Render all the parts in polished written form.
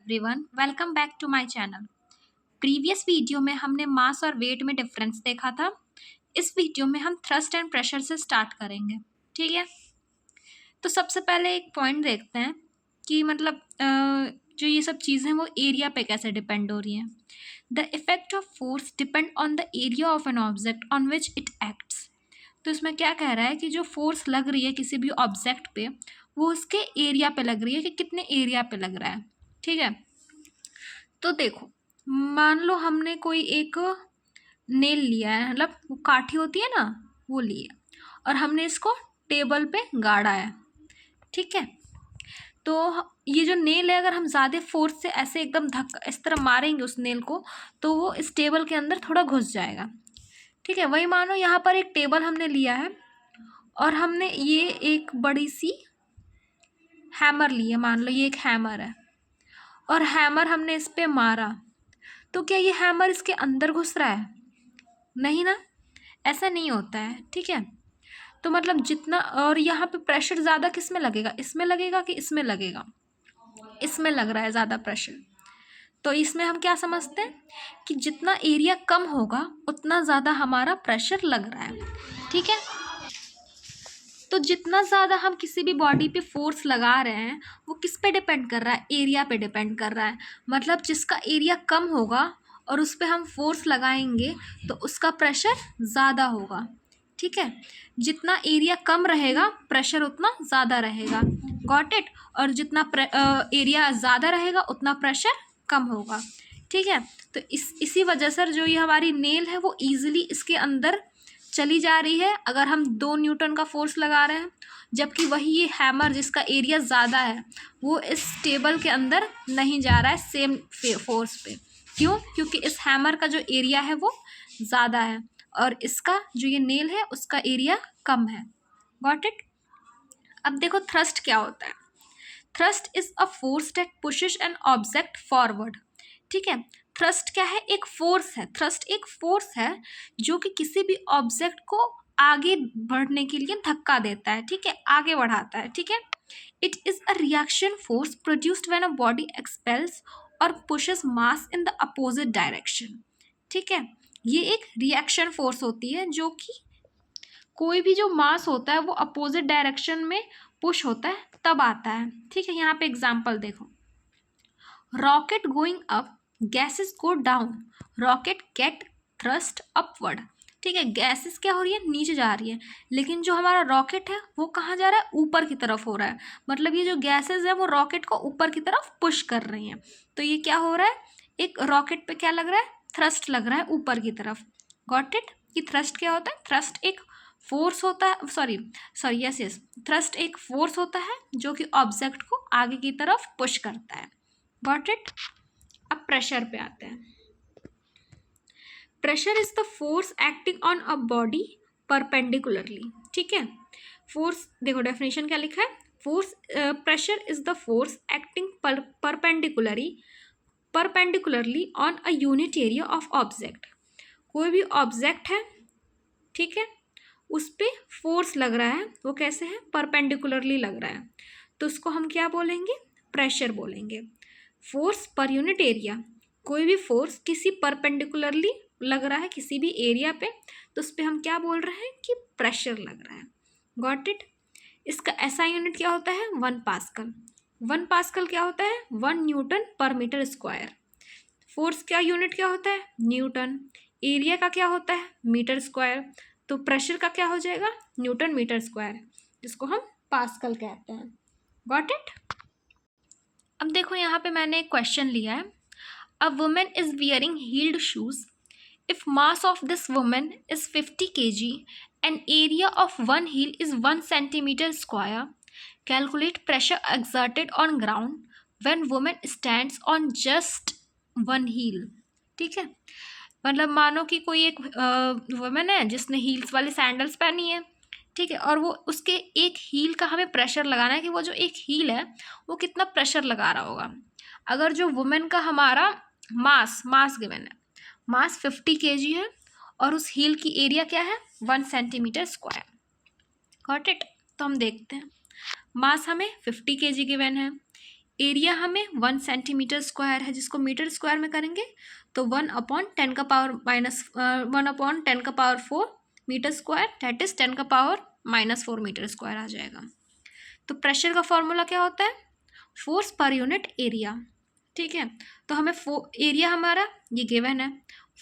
Everyone, welcome back to my channel. Previous video में हमने मास और वेट में डिफरेंस देखा था। इस वीडियो में हम थ्रस्ट एंड प्रेशर से स्टार्ट करेंगे। ठीक है, तो सबसे पहले एक पॉइंट देखते हैं कि मतलब जो ये सब चीज़ें वो एरिया पे कैसे डिपेंड हो रही हैं। The effect of force depend on the area of an object on which it acts. तो इसमें क्या कह रहा है कि जो फोर्स लग रही है किसी भी ऑब्जेक्ट पे, वो उसके एरिया पे लग रही है कि कितने एरिया पे लग रहा है। ठीक है, तो देखो, मान लो हमने कोई एक नेल लिया है, मतलब वो काठी होती है ना, वो ली है और हमने इसको टेबल पे गाड़ा है। ठीक है, तो ये जो नेल है, अगर हम ज़्यादा फोर्स से ऐसे एकदम धक्का इस तरह मारेंगे उस नेल को, तो वो इस टेबल के अंदर थोड़ा घुस जाएगा। ठीक है, वही मानो यहाँ पर एक टेबल हमने लिया है और हमने ये एक बड़ी सी हैमर ली है। मान लो ये एक हैमर है और हैमर हमने इस पे मारा, तो क्या ये हैमर इसके अंदर घुस रहा है? नहीं ना, ऐसा नहीं होता है। ठीक है, तो मतलब जितना, और यहाँ पे प्रेशर ज़्यादा किस में लगेगा, इसमें लगेगा कि इसमें लगेगा? इसमें लग रहा है ज़्यादा प्रेशर। तो इसमें हम क्या समझते हैं कि जितना एरिया कम होगा उतना ज़्यादा हमारा प्रेशर लग रहा है। ठीक है, तो जितना ज़्यादा हम किसी भी बॉडी पे फोर्स लगा रहे हैं वो किस पे डिपेंड कर रहा है? एरिया पे डिपेंड कर रहा है। मतलब जिसका एरिया कम होगा और उस पर हम फोर्स लगाएंगे तो उसका प्रेशर ज़्यादा होगा। ठीक है, जितना एरिया कम रहेगा प्रेशर उतना ज़्यादा रहेगा। Got it? और जितना एरिया ज़्यादा रहेगा उतना प्रेशर कम होगा। ठीक है, तो इसी वजह से जो ये हमारी नेल है वो ईजिली इसके अंदर चली जा रही है अगर हम 2 न्यूटन का फोर्स लगा रहे हैं, जबकि वही ये हैमर जिसका एरिया ज़्यादा है वो इस टेबल के अंदर नहीं जा रहा है सेम फोर्स पे। क्यों? क्योंकि इस हैमर का जो एरिया है वो ज़्यादा है और इसका जो ये नेल है उसका एरिया कम है। Got it? अब देखो थ्रस्ट क्या होता है। Thrust is a force that pushes an object forward. ठीक है, थ्रस्ट क्या है? एक फोर्स है। थ्रस्ट एक फोर्स है जो कि किसी भी ऑब्जेक्ट को आगे बढ़ने के लिए धक्का देता है। ठीक है, आगे बढ़ाता है। ठीक है, it is a reaction force produced when a body expels or pushes mass in the opposite direction. ठीक है, ये एक रिएक्शन फोर्स होती है जो कि कोई भी जो मास होता है वो अपोजिट डायरेक्शन में पुश होता है तब आता है। ठीक है, यहाँ पे एग्जांपल देखो, rocket going up, gases go down, rocket get thrust upward. ठीक है, गैसेस क्या हो रही है? नीचे जा रही है, लेकिन जो हमारा रॉकेट है वो कहाँ जा रहा है? ऊपर की तरफ हो रहा है। मतलब ये जो गैसेस है वो रॉकेट को ऊपर की तरफ पुश कर रही हैं। तो ये क्या हो रहा है? एक रॉकेट पे क्या लग रहा है? थ्रस्ट लग रहा है ऊपर की तरफ। Got it? कि थ्रस्ट क्या होता है? थ्रस्ट एक फोर्स होता है, sorry sorry yes yes, thrust एक फोर्स होता है जो कि ऑब्जेक्ट को आगे की तरफ पुश करता है। Got it? अब प्रेशर पे आते हैं। Pressure is the force acting on a body perpendicularly. ठीक है, फोर्स देखो डेफिनेशन क्या लिखा है, force pressure is the force acting perpendicularly on a unit area of object. कोई भी ऑब्जेक्ट है, ठीक है, उस पर फोर्स लग रहा है, वो कैसे है? परपेंडिकुलरली लग रहा है, तो उसको हम क्या बोलेंगे? प्रेशर बोलेंगे। फोर्स पर यूनिट एरिया, कोई भी फोर्स किसी परपेंडिकुलरली लग रहा है किसी भी एरिया पे, तो उस पर हम क्या बोल रहे हैं? कि प्रेशर लग रहा है। Got it? इसका ऐसा यूनिट क्या होता है? 1 पास्कल। 1 पास्कल क्या होता है? 1 न्यूटन/मीटर स्क्वायर। फोर्स का यूनिट क्या होता है? न्यूटन। एरिया का क्या होता है? Metre square. तो प्रेशर का क्या हो जाएगा? न्यूटन/मीटर स्क्वायर, जिसको हम पास्कल कहते हैं। Got it? अब देखो यहाँ पे मैंने एक क्वेश्चन लिया है, a women is wearing heeled shoes, if mass of this women is 50 kg and area of one heel is 1 cm², calculate pressure exerted on ground when women stands on just one heel. ठीक है, मतलब मानो कि कोई एक women है जिसने heels वाली सैंडल्स पहनी है। ठीक है, और वो उसके एक हील का हमें प्रेशर लगाना है कि वो जो एक हील है वो कितना प्रेशर लगा रहा होगा। अगर जो वुमेन का हमारा मास गिवन है, मास 50 kg है और उस हील की एरिया क्या है? 1 cm²। Got it? तो हम देखते हैं, मास हमें 50 kg गिवन है, एरिया हमें 1 सेंटीमीटर स्क्वायर है, जिसको मीटर स्क्वायर में करेंगे तो 1/10⁻4 metre square, that is 10⁻⁻4 metre square आ जाएगा। तो प्रेशर का फॉर्मूला क्या होता है? Force per unit area. ठीक है, तो हमें एरिया हमारा ये गिवन है,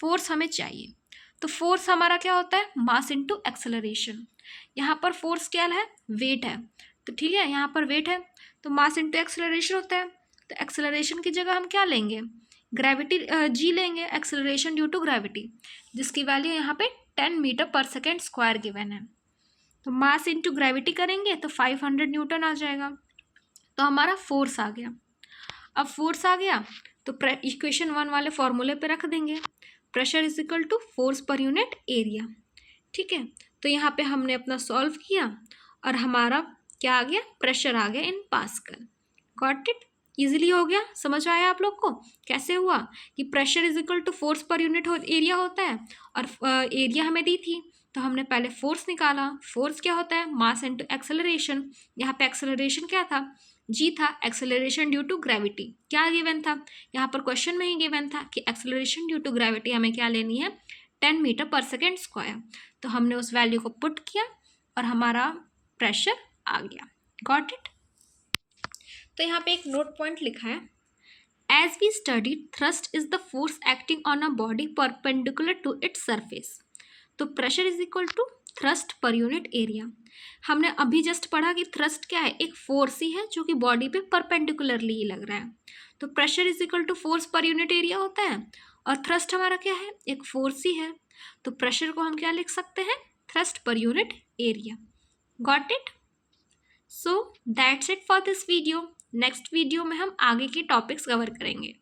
फोर्स हमें चाहिए। तो फोर्स हमारा क्या होता है? Mass into acceleration. यहाँ पर फोर्स क्या है? वेट है। तो ठीक है, यहाँ पर वेट है तो मास इनटू एक्सेलरेशन होता है। तो एक्सेलरेशन की जगह हम क्या लेंगे? ग्रेविटी जी लेंगे, एक्सेलरेशन ड्यू टू ग्रेविटी, जिसकी वैल्यू यहाँ पे 10 मीटर पर सेकेंड स्क्वायर गिवन है। तो मास इनटू ग्रेविटी करेंगे तो 500 न्यूटन आ जाएगा। तो हमारा फोर्स आ गया। अब फोर्स आ गया तो इक्वेशन 1 वाले फॉर्मूले पे रख देंगे, pressure is equal to force per unit area. ठीक है, तो यहाँ पे हमने अपना सॉल्व किया और हमारा क्या आ गया? प्रेशर आ गया इन पास्कल। Got it? इजीली हो गया, समझ आया आप लोग को कैसे हुआ कि pressure is equal to force per unit area होता है, और एरिया हमें दी थी तो हमने पहले फोर्स निकाला। फोर्स क्या होता है? Mass into acceleration. यहाँ पे एक्सेलरेशन क्या था? जी था। एक्सेलरेशन ड्यू टू ग्रेविटी क्या गिवन था? यहाँ पर क्वेश्चन में ही गिवन था कि एक्सेलरेशन ड्यू टू ग्रेविटी हमें क्या लेनी है? 10 मीटर पर सेकेंड स्क्वायर। तो हमने उस वैल्यू को पुट किया और हमारा प्रेशर आ गया। Got it? तो यहाँ पे एक नोट पॉइंट लिखा है, as we study thrust is the force acting on a body perpendicular to its surface. तो pressure is equal to thrust per unit area. हमने अभी जस्ट पढ़ा कि थ्रस्ट क्या है? एक फोर्स ही है जो कि बॉडी पे परपेंडिकुलरली ही लग रहा है। तो pressure is equal to force per unit area होता है, और थ्रस्ट हमारा क्या है? एक फोर्स ही है। तो प्रेशर को हम क्या लिख सकते हैं? Thrust per unit area. Got it? So that's it for this video. Next video में हम आगे के टॉपिक्स कवर करेंगे।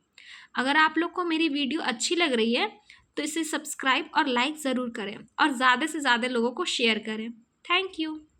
अगर आप लोग को मेरी वीडियो अच्छी लग रही है तो इसे सब्सक्राइब और लाइक ज़रूर करें और ज़्यादा से ज़्यादा लोगों को शेयर करें। Thank you.